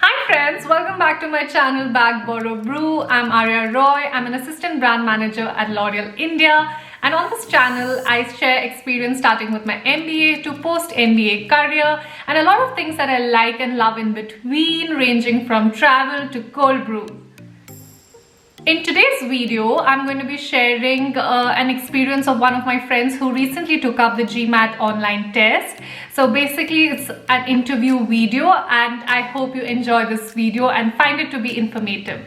Hi friends, welcome back to my channel Bag Borrow Brew. I'm Arya Roy. I'm an assistant brand manager at L'Oreal India, and on this channel I share experience starting with my MBA to post MBA career and a lot of things that I like and love in between, ranging from travel to cold brew. In today's video, I'm going to be sharing an experience of one of my friends who recently took up the GMAT online test. So basically it's an interview video, and I hope you enjoy this video and find it to be informative.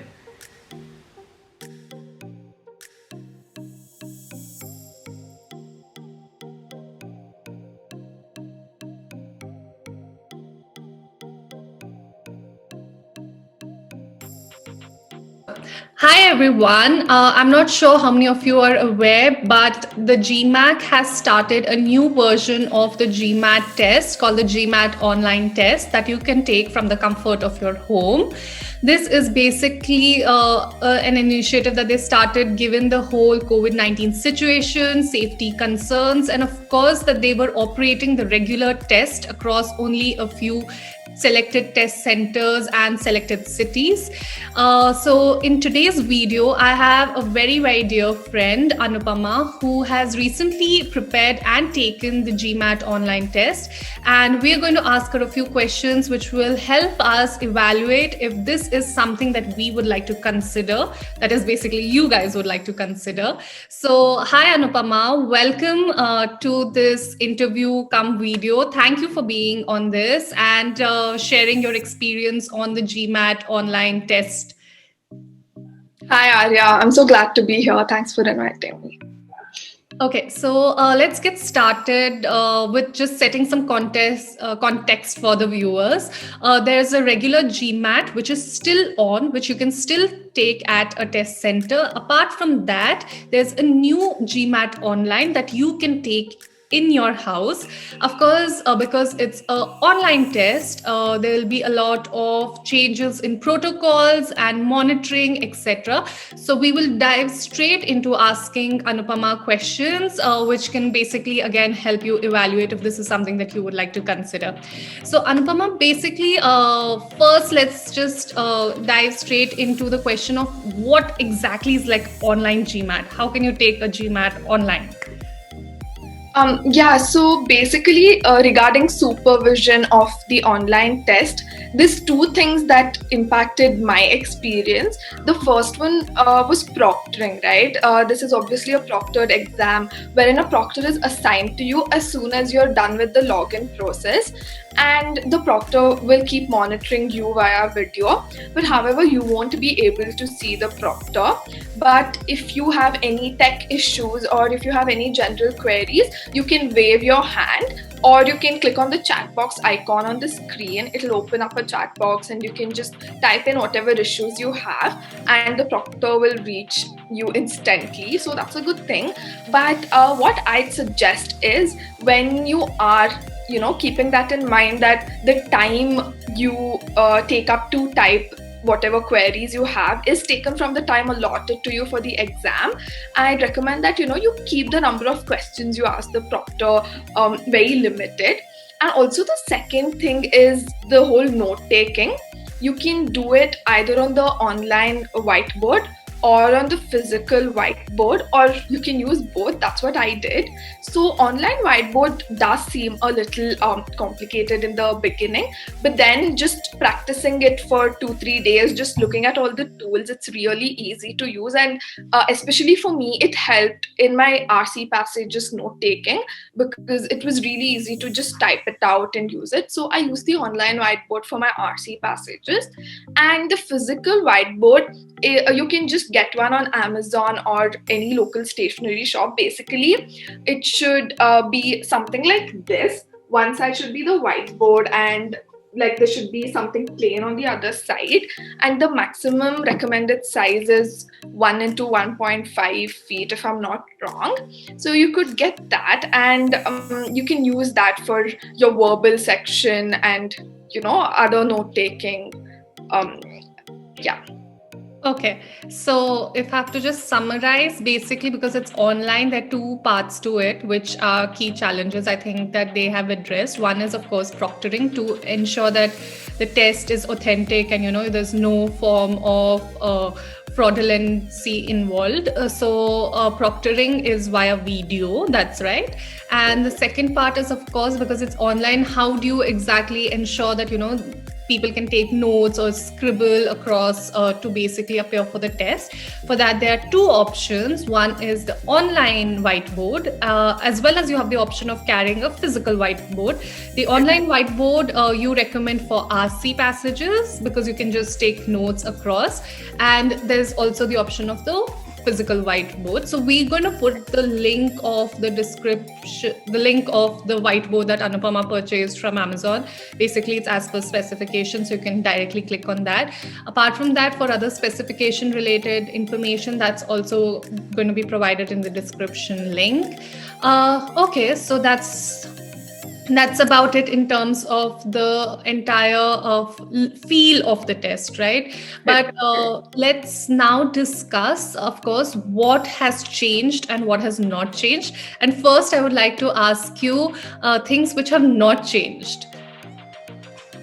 Hi everyone. I'm not sure how many of you are aware, but the GMAT has started a new version of the GMAT test called the GMAT online test that you can take from the comfort of your home. This is basically an initiative that they started given the whole COVID-19 situation, safety concerns, and of course that they were operating the regular test across only a few selected test centers and selected cities. So in today's video, I have a very dear friend, Anupama, who has recently prepared and taken the GMAT online test. And we are going to ask her a few questions which will help us evaluate if this is something that we would like to consider, that is basically you guys would like to consider. So hi Anupama, welcome to this interview come video. Thank you for being on this and sharing your experience on the GMAT online test. Hi Arya, I'm so glad to be here. Thanks for inviting me. Okay, so let's get started with just setting some context for the viewers. There's a regular GMAT which is still on, which you can still take at a test center. Apart from that, there's a new GMAT online that you can take in your house. Of course, because it's an online test, there will be a lot of changes in protocols and monitoring, etc. So we will dive straight into asking Anupama questions, which can basically again help you evaluate if this is something that you would like to consider. So Anupama, basically, first let's just dive straight into the question of what exactly is like online GMAT. How can you take a GMAT online? So basically, regarding supervision of the online test, there's two things that impacted my experience. The first one was proctoring, right? This is obviously a proctored exam wherein a proctor is assigned to you as soon as you're done with the login process, and the proctor will keep monitoring you via video. But however, you won't be able to see the proctor. But if you have any tech issues or if you have any general queries, you can wave your hand or you can click on the chat box icon on the screen. It'll open up a chat box and you can just type in whatever issues you have and the proctor will reach you instantly. So that's a good thing. But what I'd suggest is when you are keeping that in mind, that the time you take up to type whatever queries you have is taken from the time allotted to you for the exam, I'd recommend that you keep the number of questions you ask the proctor very limited. And also the second thing is the whole note taking. You can do it either on the online whiteboard or on the physical whiteboard, or you can use both. That's what I did. So online whiteboard does seem a little complicated in the beginning, but then just practicing it for 2-3 days, just looking at all the tools, it's really easy to use. And especially for me, it helped in my RC passages note taking because it was really easy to just type it out and use it. So I use the online whiteboard for my RC passages, and the physical whiteboard, you can just get one on Amazon or any local stationery shop. Basically, it should be something like this. One side should be the whiteboard and like there should be something plain on the other side, and the maximum recommended size is 1 into 1.5 feet if I'm not wrong. So you could get that, and you can use that for your verbal section and other note taking. Yeah. Okay, so if I have to just summarize, basically, because it's online, there are two parts to it, which are key challenges I think that they have addressed. One is, of course, proctoring to ensure that the test is authentic and there's no form of fraudulency involved. So proctoring is via video, that's right. And the second part is, of course, because it's online, how do you exactly ensure that people can take notes or scribble across to basically appear for the test? For that, there are two options. One is the online whiteboard, as well as you have the option of carrying a physical whiteboard. The online whiteboard you recommend for RC passages because you can just take notes across. And there's also the option of the physical whiteboard. So we're going to put the link of the description, the link of the whiteboard that Anupama purchased from Amazon. Basically, it's as per specification, so you can directly click on that. Apart from that, for other specification related information, that's also going to be provided in the description link. Okay, so that's about it in terms of the entire feel of the test, right? But let's now discuss, of course, what has changed and what has not changed. And first, I would like to ask you things which have not changed.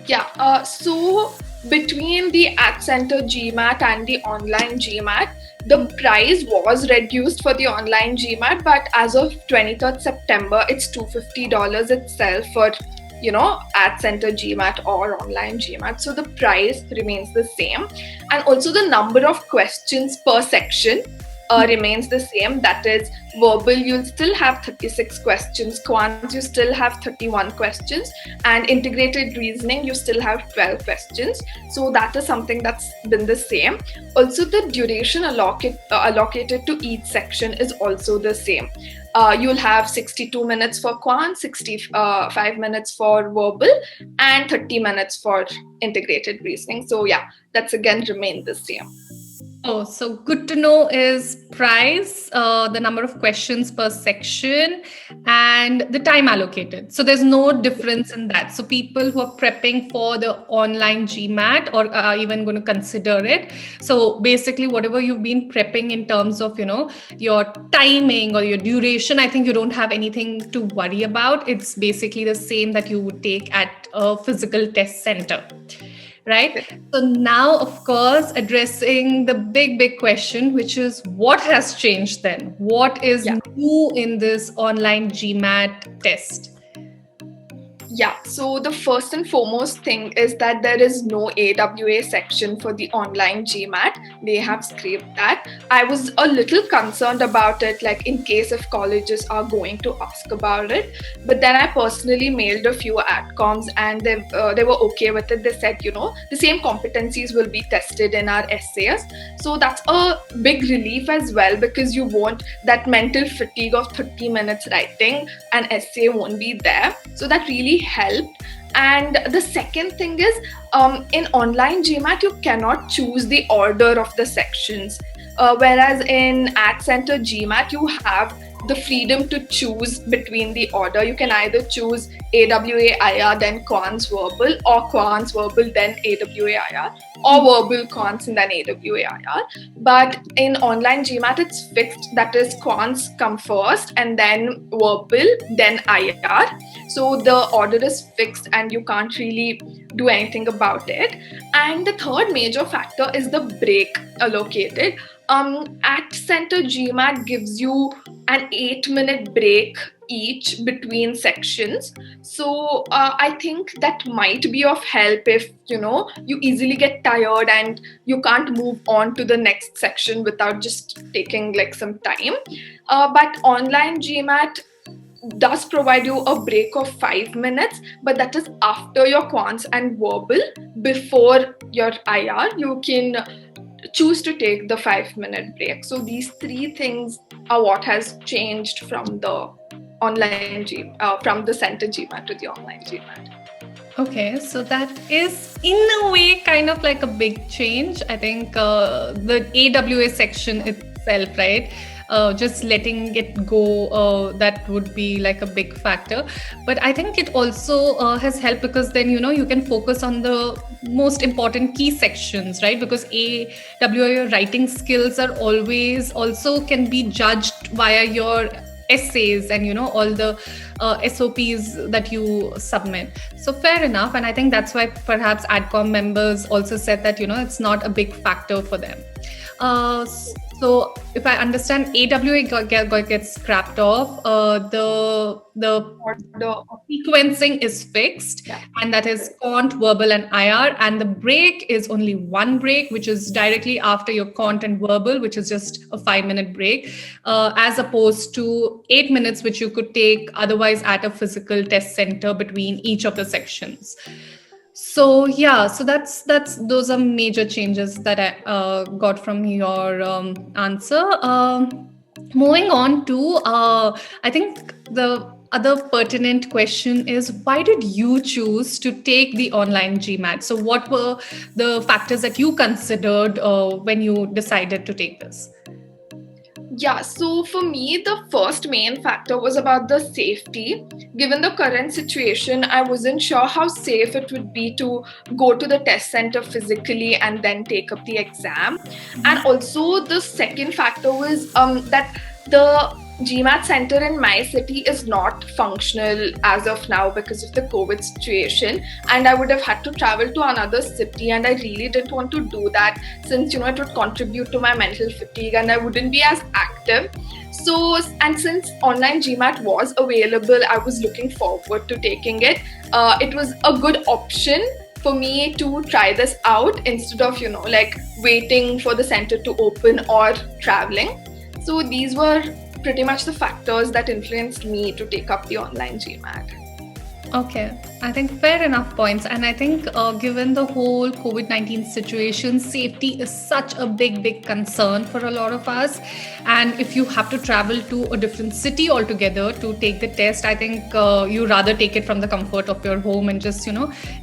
Yeah, so between the AdCenter GMAT and the online GMAT, the price was reduced for the online GMAT, but as of 23rd September, it's $250 itself for, AdCenter GMAT or online GMAT. So the price remains the same. And also the number of questions per section remains the same. That is, verbal, you'll still have 36 questions. Quants, you still have 31 questions. And integrated reasoning, you still have 12 questions. So that is something that's been the same. Also, the duration allocated to each section is also the same. You'll have 62 minutes for quant, 65 minutes for verbal, and 30 minutes for integrated reasoning. So yeah, that's again remained the same. Oh, so good to know is price, the number of questions per section, and the time allocated. So there's no difference in that. So people who are prepping for the online GMAT or are even going to consider it. So basically, whatever you've been prepping in terms of, your timing or your duration, I think you don't have anything to worry about. It's basically the same that you would take at a physical test center. Right. So now, of course, addressing the big question, which is what has changed then? What is new in this online GMAT test? Yeah, so the first and foremost thing is that there is no AWA section for the online GMAT. They have scrapped that. I was a little concerned about it, like in case if colleges are going to ask about it. But then I personally mailed a few adcoms and they were okay with it. They said, the same competencies will be tested in our essays. So that's a big relief as well, because you won't, that mental fatigue of 30 minutes writing an essay won't be there. So that really helped. And the second thing is, in online GMAT, you cannot choose the order of the sections. Whereas in AdCenter GMAT, you have the freedom to choose between the order. You can either choose AWA IR, then quants verbal, or quants verbal, then AWA IR, or verbal quants and then AWA IR. But in online GMAT, it's fixed. That is, quants come first and then verbal, then IR. So the order is fixed and you can't really do anything about it. And the third major factor is the break allocated. AdCenter GMAT gives you an 8-minute break each between sections. So I think that might be of help if, you easily get tired and you can't move on to the next section without just taking like some time. But online GMAT does provide you a break of 5 minutes, but that is after your quants and verbal. Before your IR, you can choose to take the 5-minute break. So these three things are what has changed from the online from the center GMAT to the online GMAT. Okay, so that is in a way kind of like a big change. I think the AWA section itself, right? Just letting it go, that would be like a big factor. But I think it also has helped because then, you can focus on the most important key sections, right? Because AWA writing skills are always also can be judged via your essays and all the SOPs that you submit. So fair enough, and I think that's why perhaps AdCom members also said that it's not a big factor for them. uh, so if I understand, AWA gets scrapped off. The sequencing is fixed, Yeah. and that is Cont, Verbal, and IR. And the break is only one break, which is directly after your Cont and Verbal, which is just a 5-minute break, as opposed to 8 minutes, which you could take otherwise at a physical test center between each of the sections. So yeah, so that's those are major changes that I got from your answer. Moving on to, I think the other pertinent question is, why did you choose to take the online GMAT? So what were the factors that you considered when you decided to take this? Yeah, so for me, the first main factor was about the safety. Given the current situation, I wasn't sure how safe it would be to go to the test center physically and then take up the exam. And also, the second factor was that the GMAT center in my city is not functional as of now because of the COVID situation, and I would have had to travel to another city, and I really didn't want to do that since it would contribute to my mental fatigue and I wouldn't be as active. So, and since online GMAT was available, I was looking forward to taking it. It was a good option for me to try this out instead of waiting for the center to open or traveling. So these were pretty much the factors that influenced me to take up the online GMAT. Okay, I think fair enough points. And I think given the whole COVID-19 situation, safety is such a big concern for a lot of us. And if you have to travel to a different city altogether to take the test, I think you rather take it from the comfort of your home and just,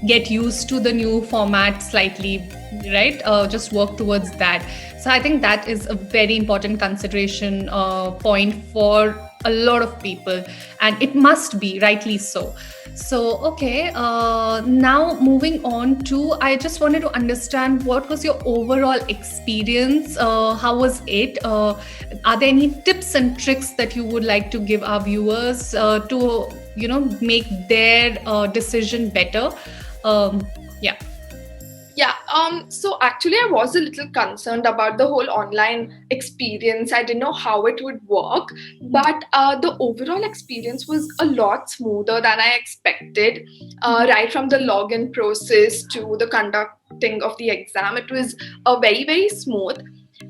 get used to the new format slightly, right? Just work towards that. So I think that is a very important consideration point for a lot of people, and it must be rightly so. So, okay, now moving on to, I just wanted to understand, what was your overall experience? How was it? Are there any tips and tricks that you would like to give our viewers to, make their decision better? Yeah. Yeah, so actually I was a little concerned about the whole online experience. I didn't know how it would work, but the overall experience was a lot smoother than I expected. Right from the login process to the conducting of the exam, it was very smooth.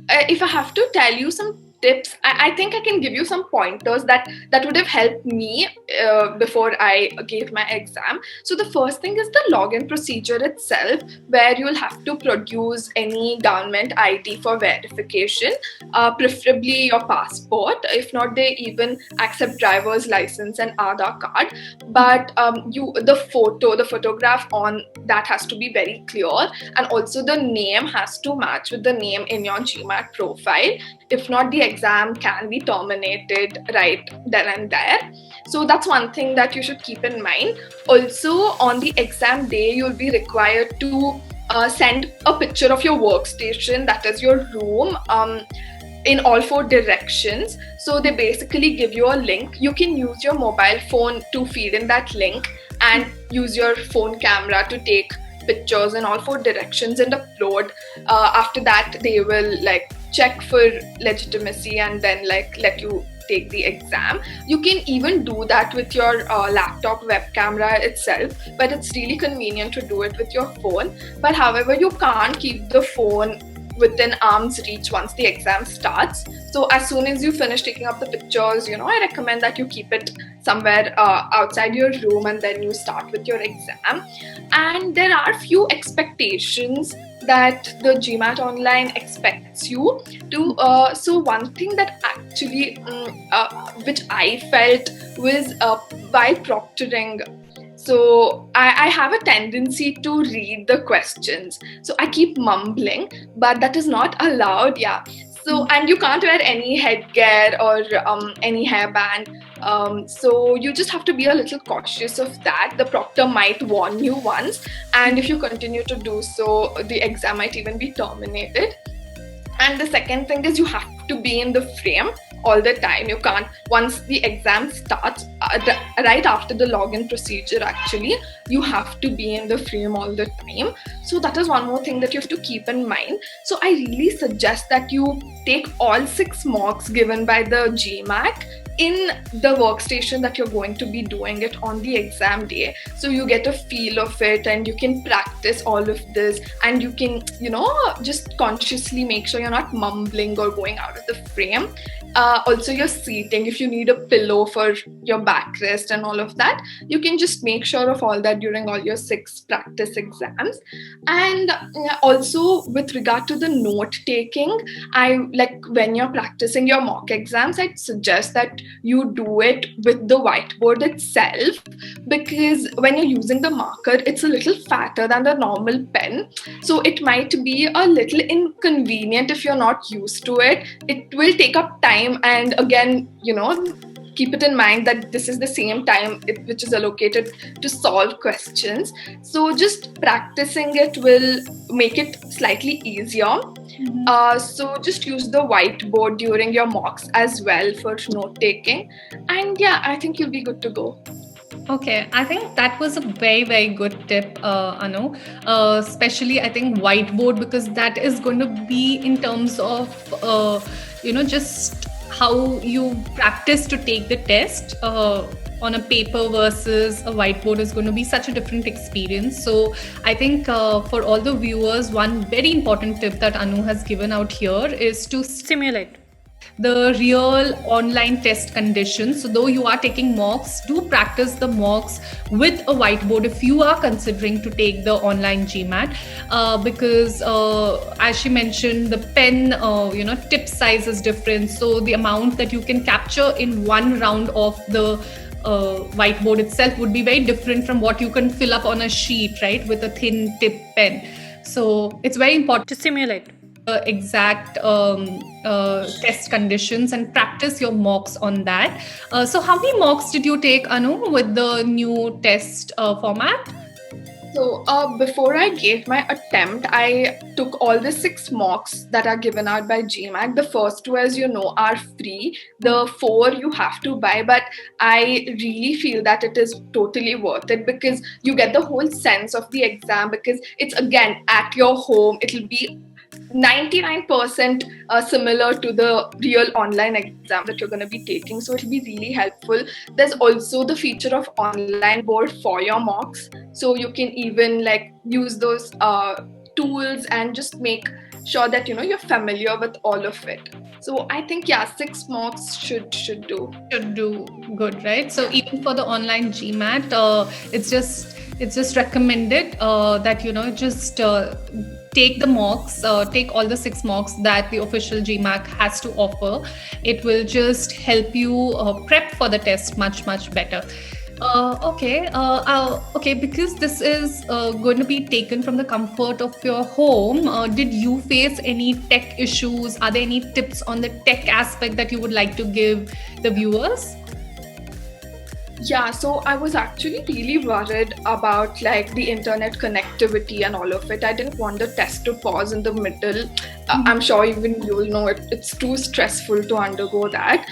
If I have to tell you some tips, I think I can give you some pointers that would have helped me before I gave my exam. So the first thing is the login procedure itself, where you'll have to produce any government ID for verification, preferably your passport. If not, they even accept driver's license and Aadhaar card. But the photograph on that has to be very clear, and also the name has to match with the name in your GMAT profile. If not, the exam can be terminated right then and there. So that's one thing that you should keep in mind. Also, on the exam day, you'll be required to send a picture of your workstation, that is your room, in all 4 directions. So they basically give you a link. You can use your mobile phone to feed in that link and use your phone camera to take pictures in all 4 directions and upload. After that, they will check for legitimacy and then let you take the exam. You can even do that with your laptop web camera itself, but it's really convenient to do it with your phone. But however, you can't keep the phone within arm's reach once the exam starts. So as soon as you finish taking up the pictures, I recommend that you keep it somewhere outside your room and then you start with your exam. And there are few expectations that the GMAT Online expects you to. So one thing that actually, which I felt was while proctoring. So I have a tendency to read the questions. So I keep mumbling, but that is not allowed. Yeah. So, and you can't wear any headgear or any hairband. So you just have to be a little cautious of that. The proctor might warn you once, and if you continue to do so, the exam might even be terminated. And the second thing is you have to be in the frame all the time. You can't, once the exam starts, right after the login procedure, actually, you have to be in the frame all the time. So that is one more thing that you have to keep in mind. So I really suggest that you take all 6 mocks given by the GMAT in the workstation that you're going to be doing it on the exam day, so you get a feel of it and you can practice all of this, and you can, just consciously make sure you're not mumbling or going out of the frame. Also your seating, if you need a pillow for your backrest and all of that, you can just make sure of all that during all your 6 practice exams. And also with regard to the note taking, I like, when you're practicing your mock exams, I'd suggest that you do it with the whiteboard itself, because when you're using the marker, it's a little fatter than the normal pen, so it might be a little inconvenient if you're not used to it. It will take up time, and again, keep it in mind that this is the same time which is allocated to solve questions. So just practicing it will make it slightly easier. So just use the whiteboard during your mocks as well for note taking, and yeah, I think you'll be good to go. Okay, I think that was a very, very good tip, Anu. Especially, I think whiteboard, because that is going to be in terms of, just how you practice to take the test. On a paper versus a whiteboard is going to be such a different experience. So I think for all the viewers, one very important tip that Anu has given out here is to simulate the real online test conditions. So though you are taking mocks, do practice the mocks with a whiteboard if you are considering to take the online GMAT, because as she mentioned, the pen tip size is different, so the amount that you can capture in one round of the whiteboard itself would be very different from what you can fill up on a sheet, right, with a thin tip pen. So it's very important to simulate exact test conditions and practice your mocks on that. So how many mocks did you take, Anu, with the new test format? So before I gave my attempt, I took all the 6 mocks that are given out by GMAT. The first 2, as you know, are free. The 4 you have to buy, but I really feel that it is totally worth it, because you get the whole sense of the exam, because it's again at your home. It'll be 99% similar to the real online exam that you're going to be taking, so it'll be really helpful. There's also the feature of online board for your mocks, so you can even use those tools and just make sure that you're familiar with all of it. So I think 6 mocks should do good, right? So even for the online GMAT, it's just recommended that just take the mocks, take all the 6 mocks that the official GMAT has to offer. It will just help you prep for the test much better. Okay, because this is going to be taken from the comfort of your home, did you face any tech issues? Are there any tips on the tech aspect that you would like to give the viewers? Yeah, so I was actually really worried about the internet connectivity and all of it. I didn't want the test to pause in the middle. I'm sure even you'll know it's too stressful to undergo that.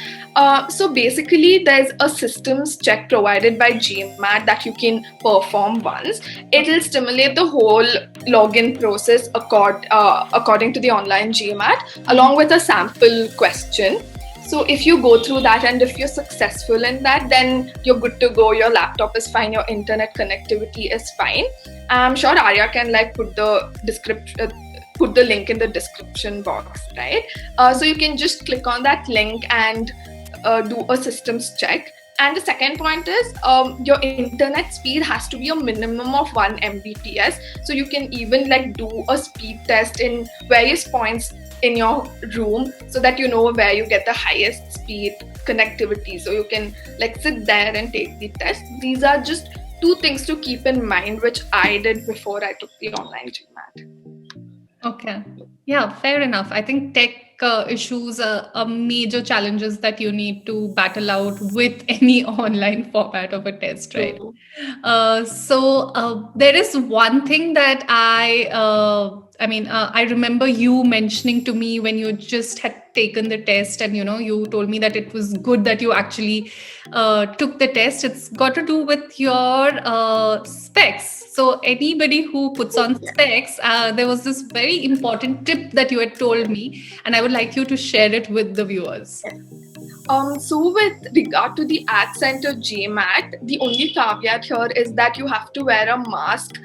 So basically, there's a systems check provided by GMAT that you can perform once. It'll stimulate the whole login process according to the online GMAT, along with a sample question. So if you go through that and if you're successful in that, then you're good to go. Your laptop is fine. Your internet connectivity is fine. I'm sure Arya can put the link in the description box, right? So you can just click on that link and do a systems check. And the second point is your internet speed has to be a minimum of 1 Mbps. So you can even do a speed test in various points in your room, so that you know where you get the highest speed connectivity. So you can sit there and take the test. These are just 2 things to keep in mind, which I did before I took the online GMAT. Okay. Yeah, fair enough. I think tech issues are major challenges that you need to battle out with any online format of a test, right? True. There is one thing that I remember you mentioning to me when you just had taken the test, and you told me that it was good that you actually took the test. It's got to do with your specs. So anybody who puts on Yeah. specs, there was this very important tip that you had told me, and I would like you to share it with the viewers. So with regard to the Ad Center GMAT, the only caveat here is that you have to wear a mask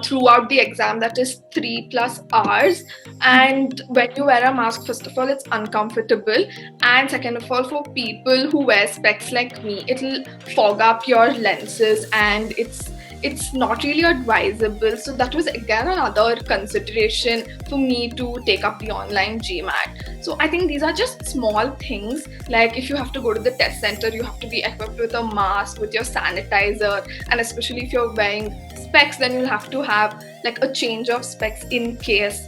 throughout the exam, that is 3+ hours. And when you wear a mask, first of all, it's uncomfortable. And second of all, for people who wear specs like me, it'll fog up your lenses and it's not really advisable. So that was again another consideration for me to take up the online GMAT. So I think these are just small things. Like if you have to go to the test center, you have to be equipped with a mask, with your sanitizer, and especially if you're wearing specs, then you'll have to have like a change of specs in case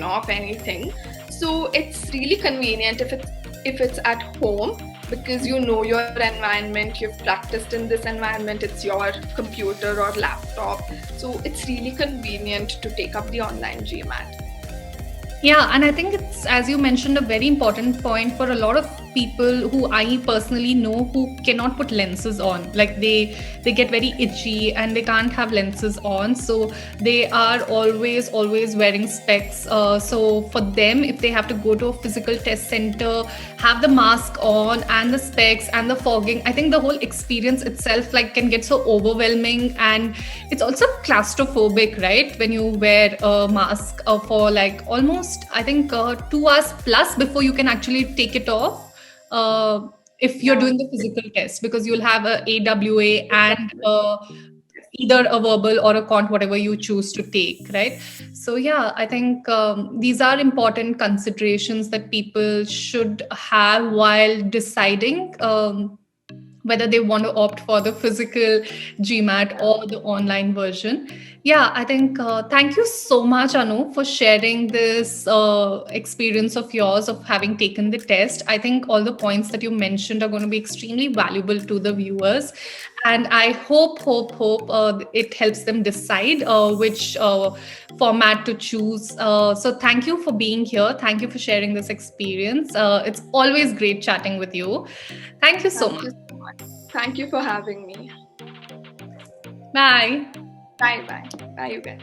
of anything. So it's really convenient if it's at home, because you know your environment, you've practiced in this environment, it's your computer or laptop. So it's really convenient to take up the online GMAT. Yeah, and I think it's, as you mentioned, a very important point for a lot of people who I personally know who cannot put lenses on. Like they get very itchy and they can't have lenses on, so they are always wearing specs. So for them, if they have to go to a physical test center, have the mask on and the specs and the fogging, I think the whole experience itself like can get so overwhelming, and it's also claustrophobic, right? When you wear a mask for like almost, I think, 2 hours plus before you can actually take it off. If you're Yeah, doing the physical test, because you'll have a AWA and exactly. either a verbal or a quant, whatever you choose to take, right? So yeah, I think these are important considerations that people should have while deciding whether they want to opt for the physical GMAT or the online version. Yeah, I think thank you so much, Anu, for sharing this experience of yours of having taken the test. I think all the points that you mentioned are going to be extremely valuable to the viewers. And I hope it helps them decide which format to choose. So thank you for being here. Thank you for sharing this experience. It's always great chatting with you. Thank you so Thank much. you so much. Thank you for having me. Bye. Bye bye. Bye, you guys.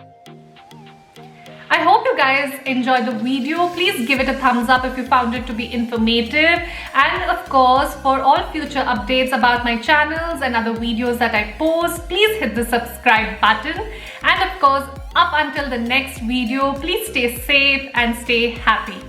I hope you guys enjoyed the video. Please give it a thumbs up if you found it to be informative. And of course, for all future updates about my channels and other videos that I post, please hit the subscribe button. And of course, up until the next video, please stay safe and stay happy.